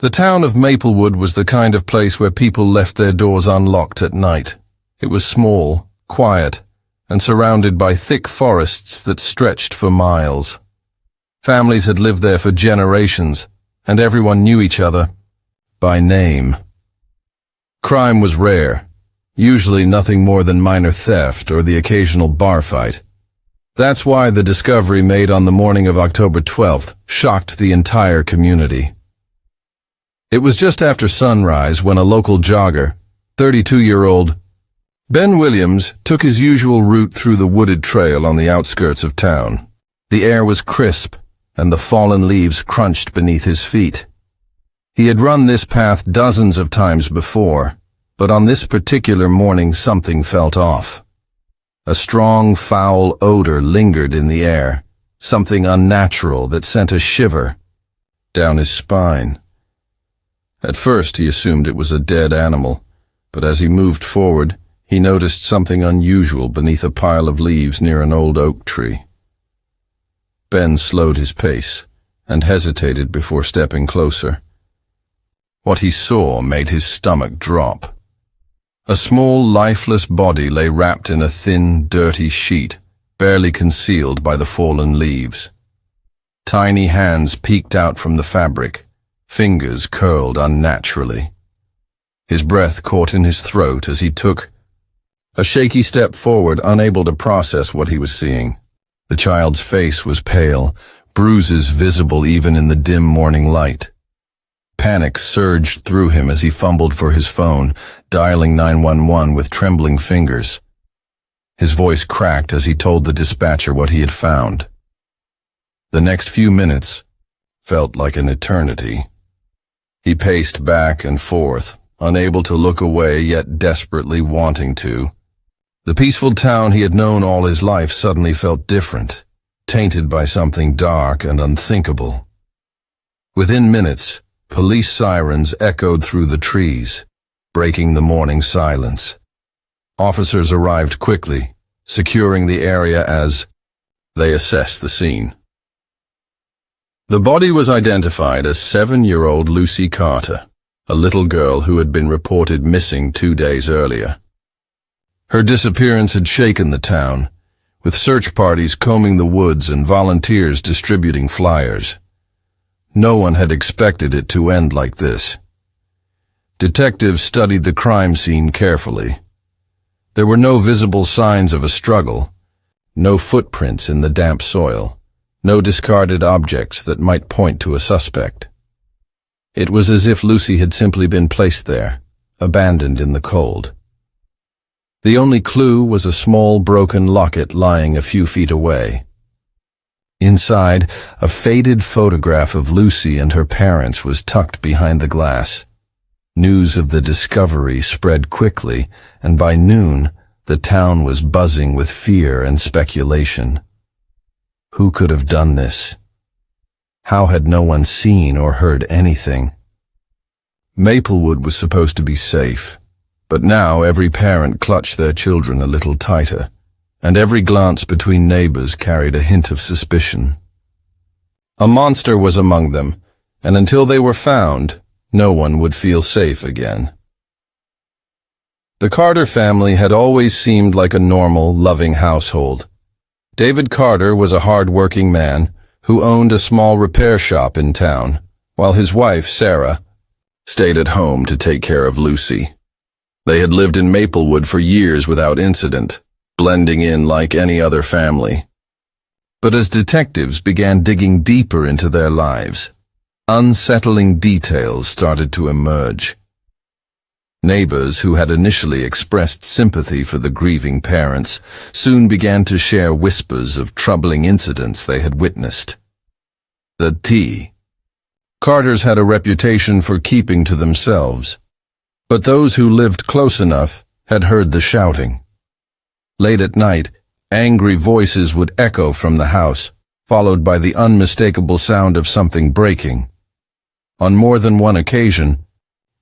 The town of Maplewood was the kind of place where people left their doors unlocked at night. It was small, quiet, and surrounded by thick forests that stretched for miles. Families had lived there for generations, and everyone knew each other by name. Crime was rare, usually nothing more than minor theft or the occasional bar fight. That's why the discovery made on the morning of October 12th shocked the entire community. It was just after sunrise when a local jogger, 32-year-old Ben Williams, took his usual route through the wooded trail on the outskirts of town. The air was crisp, and the fallen leaves crunched beneath his feet. He had run this path dozens of times before, but on this particular morning something felt off. A strong, foul odor lingered in the air, something unnatural that sent a shiver down his spine. At first he assumed it was a dead animal, but as he moved forward, he noticed something unusual beneath a pile of leaves near an old oak tree. Ben slowed his pace and hesitated before stepping closer. What he saw made his stomach drop. A small, lifeless body lay wrapped in a thin, dirty sheet, barely concealed by the fallen leaves. Tiny hands peeked out from the fabric, fingers curled unnaturally. His breath caught in his throat as he took a shaky step forward, unable to process what he was seeing. The child's face was pale, bruises visible even in the dim morning light. Panic surged through him as he fumbled for his phone, dialing 911 with trembling fingers. His voice cracked as he told the dispatcher what he had found. The next few minutes felt like an eternity. He paced back and forth, unable to look away yet desperately wanting to. The peaceful town he had known all his life suddenly felt different, tainted by something dark and unthinkable. Within minutes, police sirens echoed through the trees, breaking the morning silence. Officers arrived quickly, securing the area as they assessed the scene. The body was identified as 7-year-old Lucy Carter, a little girl who had been reported missing 2 days earlier. Her disappearance had shaken the town, with search parties combing the woods and volunteers distributing flyers. No one had expected it to end like this. Detectives studied the crime scene carefully. There were no visible signs of a struggle, no footprints in the damp soil. No discarded objects that might point to a suspect. It was as if Lucy had simply been placed there, abandoned in the cold. The only clue was a small broken locket lying a few feet away. Inside, a faded photograph of Lucy and her parents was tucked behind the glass. News of the discovery spread quickly, and by noon, the town was buzzing with fear and speculation. Who could have done this? How had no one seen or heard anything? Maplewood was supposed to be safe, but now every parent clutched their children a little tighter, and every glance between neighbors carried a hint of suspicion. A monster was among them, and until they were found, no one would feel safe again. The Carter family had always seemed like a normal, loving household. David Carter was a hard-working man who owned a small repair shop in town, while his wife, Sarah, stayed at home to take care of Lucy. They had lived in Maplewood for years without incident, blending in like any other family. But as detectives began digging deeper into their lives, unsettling details started to emerge. Neighbors who had initially expressed sympathy for the grieving parents soon began to share whispers of troubling incidents they had witnessed. The Carters had a reputation for keeping to themselves, but those who lived close enough had heard the shouting. Late at night, angry voices would echo from the house, followed by the unmistakable sound of something breaking. On more than one occasion,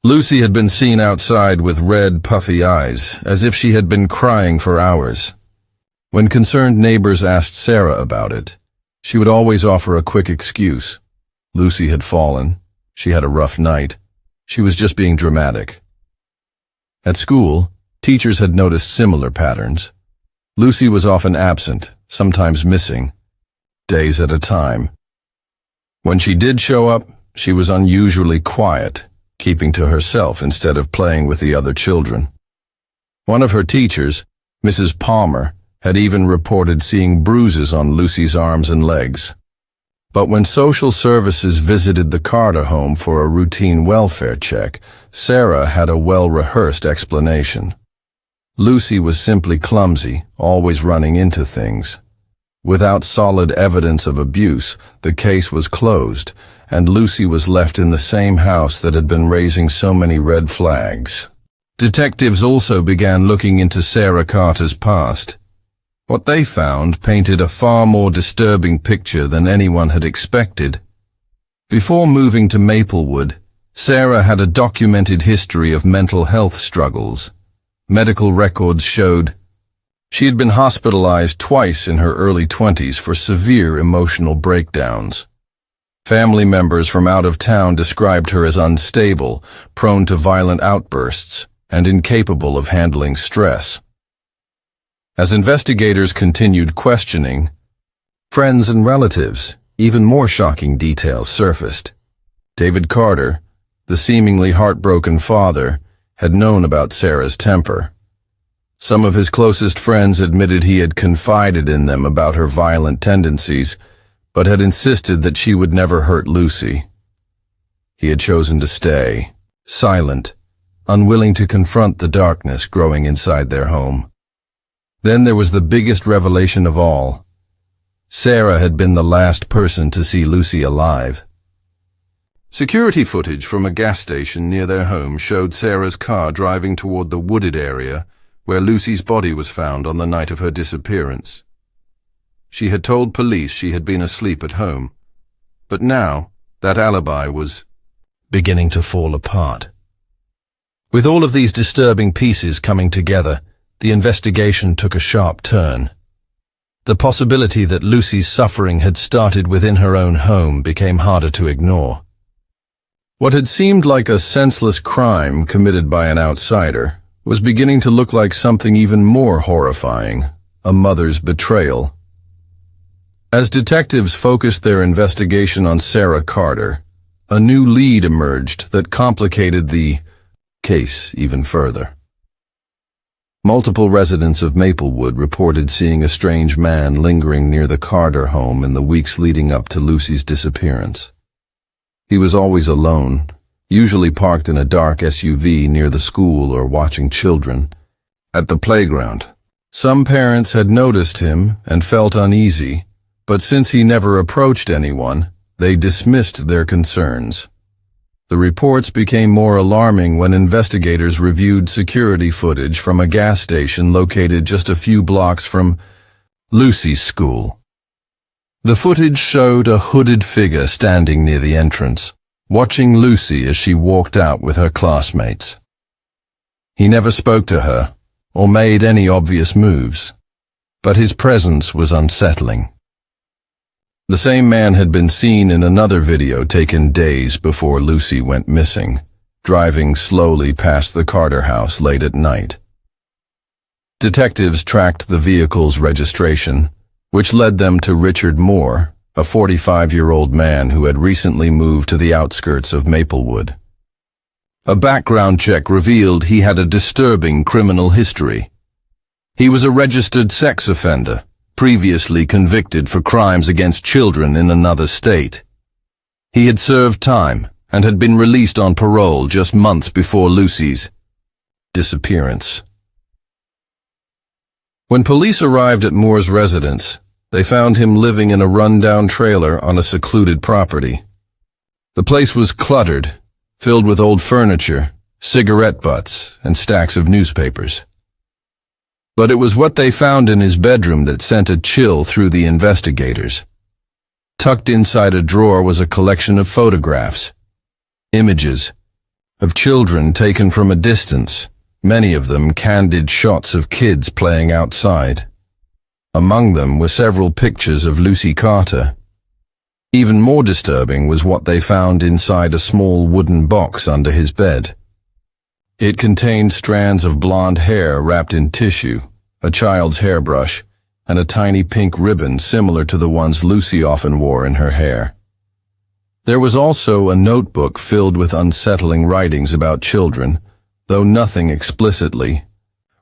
Lucy had been seen outside with red, puffy eyes, as if she had been crying for hours. When concerned neighbors asked Sarah about it, she would always offer a quick excuse. Lucy had fallen. she had a rough night. She was just being dramatic. At school, teachers had noticed similar patterns. Lucy was often absent, sometimes missing, days at a time. When she did show up, she was unusually quiet, keeping to herself instead of playing with the other children. One of her teachers, Mrs. Palmer, had even reported seeing bruises on Lucy's arms and legs. But when social services visited the Carter home for a routine welfare check, Sarah had a well-rehearsed explanation. Lucy was simply clumsy, always running into things. Without solid evidence of abuse, the case was closed, and Lucy was left in the same house that had been raising so many red flags. Detectives also began looking into Sarah Carter's past. What they found painted a far more disturbing picture than anyone had expected. Before moving to Maplewood, Sarah had a documented history of mental health struggles. Medical records showed she had been hospitalized twice in her early 20s for severe emotional breakdowns. Family members from out of town described her as unstable, prone to violent outbursts, and incapable of handling stress. As investigators continued questioning, friends and relatives, even more shocking details surfaced. David Carter, the seemingly heartbroken father, had known about Sarah's temper. Some of his closest friends admitted he had confided in them about her violent tendencies, but had insisted that she would never hurt Lucy. He had chosen to stay, silent, unwilling to confront the darkness growing inside their home. Then there was the biggest revelation of all. Sarah had been the last person to see Lucy alive. Security footage from a gas station near their home showed Sarah's car driving toward the wooded area where Lucy's body was found on the night of her disappearance. She had told police she had been asleep at home, but now that alibi was beginning to fall apart. With all of these disturbing pieces coming together, the investigation took a sharp turn. The possibility that Lucy's suffering had started within her own home became harder to ignore. What had seemed like a senseless crime committed by an outsider was beginning to look like something even more horrifying, a mother's betrayal. As detectives focused their investigation on Sarah Carter, a new lead emerged that complicated the case even further. Multiple residents of Maplewood reported seeing a strange man lingering near the Carter home in the weeks leading up to Lucy's disappearance. He was always alone, usually parked in a dark SUV near the school or watching children. At the playground, some parents had noticed him and felt uneasy, but since he never approached anyone, they dismissed their concerns. The reports became more alarming when investigators reviewed security footage from a gas station located just a few blocks from Lucy's school. The footage showed a hooded figure standing near the entrance, watching Lucy as she walked out with her classmates. He never spoke to her or made any obvious moves, but his presence was unsettling. The same man had been seen in another video taken days before Lucy went missing, driving slowly past the Carter house late at night. Detectives tracked the vehicle's registration, which led them to Richard Moore, a 45-year-old man who had recently moved to the outskirts of Maplewood. A background check revealed he had a disturbing criminal history. He was a registered sex offender, previously convicted for crimes against children in another state. He had served time and had been released on parole just months before Lucy's disappearance. When police arrived at Moore's residence, they found him living in a run-down trailer on a secluded property. The place was cluttered, filled with old furniture, cigarette butts, and stacks of newspapers. But it was what they found in his bedroom that sent a chill through the investigators. Tucked inside a drawer was a collection of photographs, images of children taken from a distance, many of them candid shots of kids playing outside. Among them were several pictures of Lucy Carter. Even more disturbing was what they found inside a small wooden box under his bed. It contained strands of blonde hair wrapped in tissue, a child's hairbrush, and a tiny pink ribbon similar to the ones Lucy often wore in her hair. There was also a notebook filled with unsettling writings about children, though nothing explicitly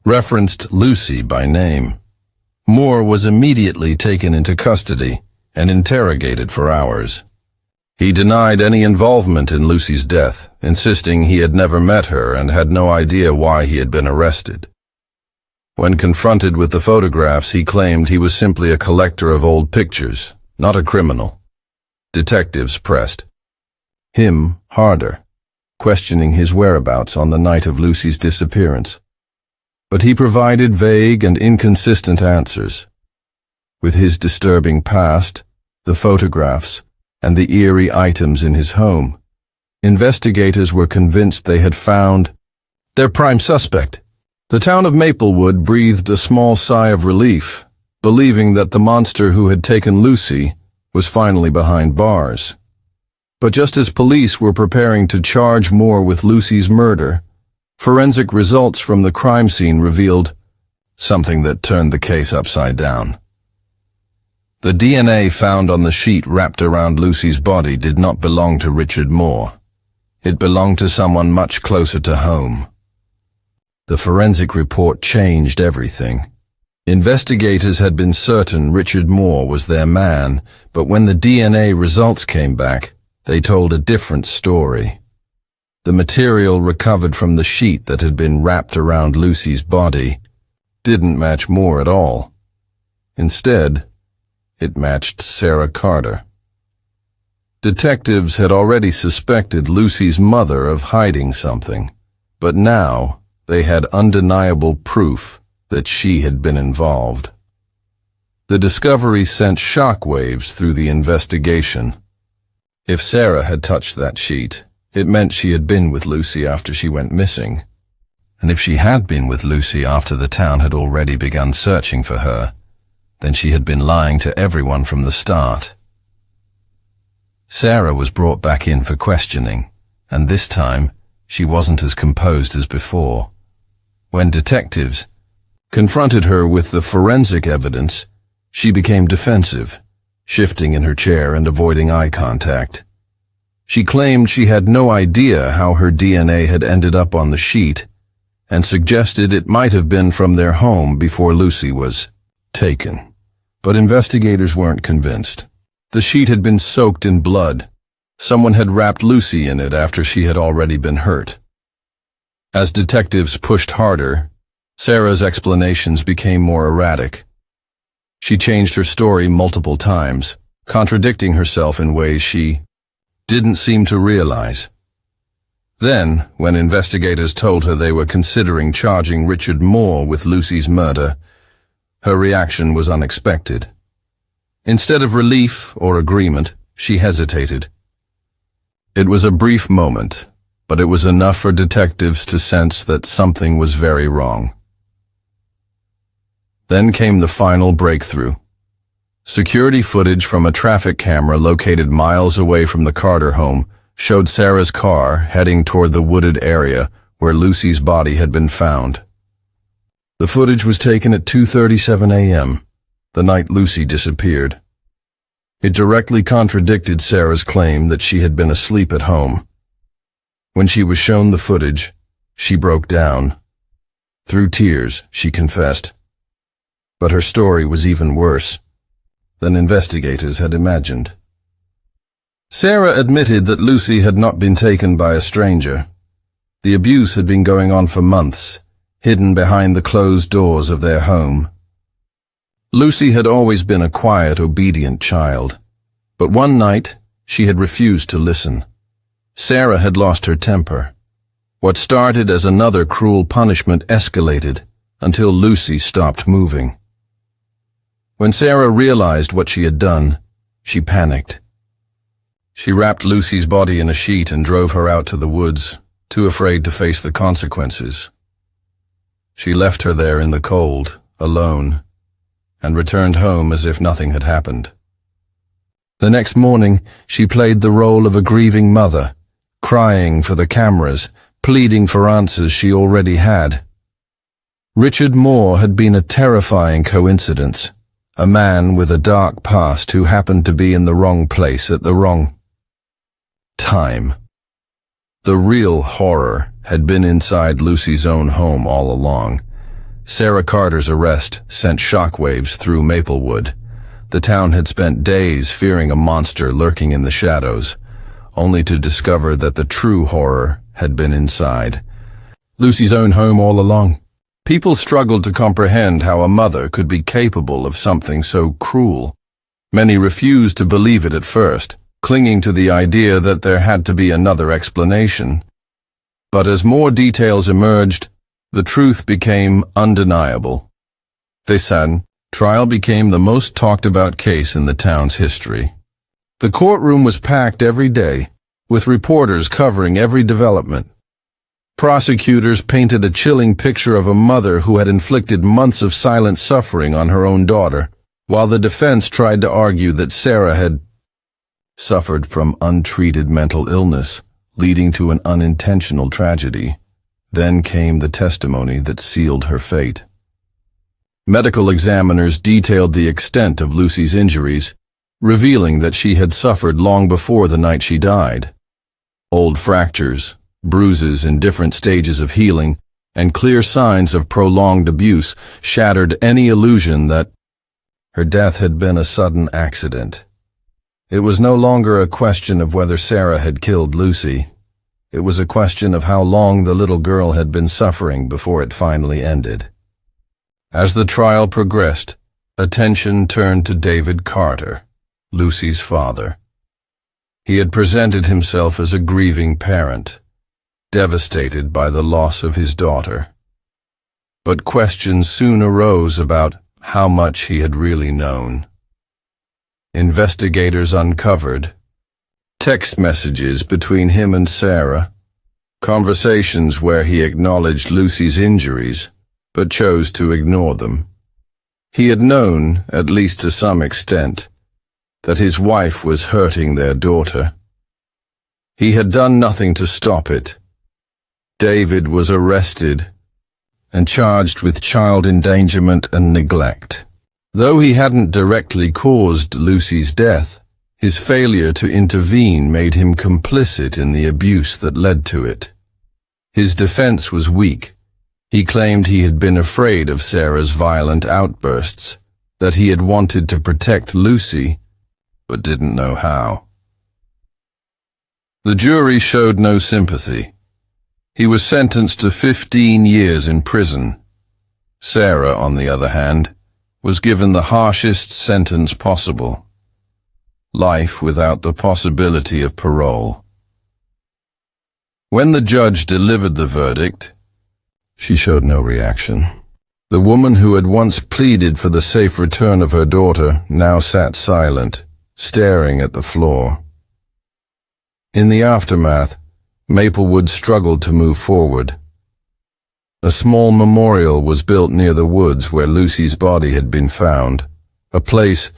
referenced Lucy by name. Moore was immediately taken into custody and interrogated for hours. He denied any involvement in Lucy's death, insisting he had never met her and had no idea why he had been arrested. When confronted with the photographs, he claimed he was simply a collector of old pictures, not a criminal. Detectives pressed him harder, questioning his whereabouts on the night of Lucy's disappearance. But he provided vague and inconsistent answers. With his disturbing past, the photographs, and the eerie items in his home, investigators were convinced they had found their prime suspect. The town of Maplewood breathed a small sigh of relief, believing that the monster who had taken Lucy was finally behind bars. But just as police were preparing to charge Moore with Lucy's murder, forensic results from the crime scene revealed something that turned the case upside down. The DNA found on the sheet wrapped around Lucy's body did not belong to Richard Moore. It belonged to someone much closer to home. The forensic report changed everything. Investigators had been certain Richard Moore was their man, but when the DNA results came back, they told a different story. The material recovered from the sheet that had been wrapped around Lucy's body didn't match Moore at all. Instead, it matched Sarah Carter. Detectives had already suspected Lucy's mother of hiding something, but now they had undeniable proof that she had been involved. The discovery sent shockwaves through the investigation. If Sarah had touched that sheet, it meant she had been with Lucy after she went missing. And if she had been with Lucy after the town had already begun searching for her, then she had been lying to everyone from the start. Sarah was brought back in for questioning, and this time she wasn't as composed as before. When detectives confronted her with the forensic evidence, she became defensive, shifting in her chair and avoiding eye contact. She claimed she had no idea how her DNA had ended up on the sheet, and suggested it might have been from their home before Lucy was taken. But investigators weren't convinced. The sheet had been soaked in blood. Someone had wrapped Lucy in it after she had already been hurt. As detectives pushed harder, Sarah's explanations became more erratic. She changed her story multiple times, contradicting herself in ways she didn't seem to realize. Then, when investigators told her they were considering charging Richard Moore with Lucy's murder, her reaction was unexpected. Instead of relief or agreement, she hesitated. It was a brief moment, but it was enough for detectives to sense that something was very wrong. Then came the final breakthrough. Security footage from a traffic camera located miles away from the Carter home showed Sarah's car heading toward the wooded area where Lucy's body had been found. The footage was taken at 2:37 a.m., the night Lucy disappeared. It directly contradicted Sarah's claim that she had been asleep at home. When she was shown the footage, she broke down. Through tears, she confessed. But her story was even worse than investigators had imagined. Sarah admitted that Lucy had not been taken by a stranger. The abuse had been going on for months, hidden behind the closed doors of their home. Lucy had always been a quiet, obedient child, but one night she had refused to listen. Sarah had lost her temper. What started as another cruel punishment escalated until Lucy stopped moving. When Sarah realized what she had done, she panicked. She wrapped Lucy's body in a sheet and drove her out to the woods, too afraid to face the consequences. She left her there in the cold, alone, and returned home as if nothing had happened. The next morning, she played the role of a grieving mother, crying for the cameras, pleading for answers she already had. Richard Moore had been a terrifying coincidence, a man with a dark past who happened to be in the wrong place at the wrong time. The real horror had been inside Lucy's own home all along. Sarah Carter's arrest sent shockwaves through Maplewood. The town had spent days fearing a monster lurking in the shadows, only to discover that the true horror had been inside Lucy's own home all along. People struggled to comprehend how a mother could be capable of something so cruel. Many refused to believe it at first, clinging to the idea that there had to be another explanation. But as more details emerged, the truth became undeniable. This trial became the most talked about case in the town's history. The courtroom was packed every day, with reporters covering every development. Prosecutors painted a chilling picture of a mother who had inflicted months of silent suffering on her own daughter, while the defense tried to argue that Sarah had suffered from untreated mental illness, leading to an unintentional tragedy. Then came the testimony that sealed her fate. Medical examiners detailed the extent of Lucy's injuries, revealing that she had suffered long before the night she died. Old fractures, bruises in different stages of healing, and clear signs of prolonged abuse shattered any illusion that her death had been a sudden accident. It was no longer a question of whether Sarah had killed Lucy. It was a question of how long the little girl had been suffering before it finally ended. As the trial progressed, attention turned to David Carter, Lucy's father. He had presented himself as a grieving parent, devastated by the loss of his daughter. But questions soon arose about how much he had really known. Investigators uncovered text messages between him and Sarah, conversations where he acknowledged Lucy's injuries, but chose to ignore them. He had known, at least to some extent, that his wife was hurting their daughter. He had done nothing to stop it. David was arrested and charged with child endangerment and neglect. Though he hadn't directly caused Lucy's death, his failure to intervene made him complicit in the abuse that led to it. His defense was weak. He claimed he had been afraid of Sarah's violent outbursts, that he had wanted to protect Lucy, but didn't know how. The jury showed no sympathy. He was sentenced to 15 years in prison. Sarah, on the other hand, was given the harshest sentence possible: life without the possibility of parole. When the judge delivered the verdict, she showed no reaction. The woman who had once pleaded for the safe return of her daughter now sat silent, staring at the floor. In the aftermath, Maplewood struggled to move forward. A small memorial was built near the woods where Lucy's body had been found, a place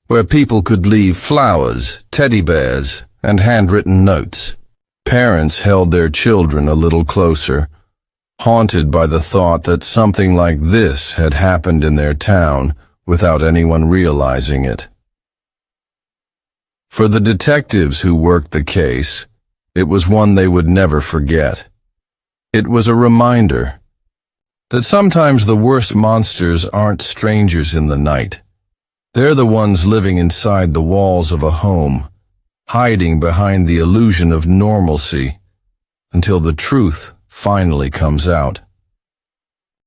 where people could leave flowers, teddy bears, and handwritten notes. Parents held their children a little closer, haunted by the thought that something like this had happened in their town without anyone realizing it. For the detectives who worked the case, it was one they would never forget. It was a reminder that sometimes the worst monsters aren't strangers in the night. They're the ones living inside the walls of a home, hiding behind the illusion of normalcy, until the truth finally comes out.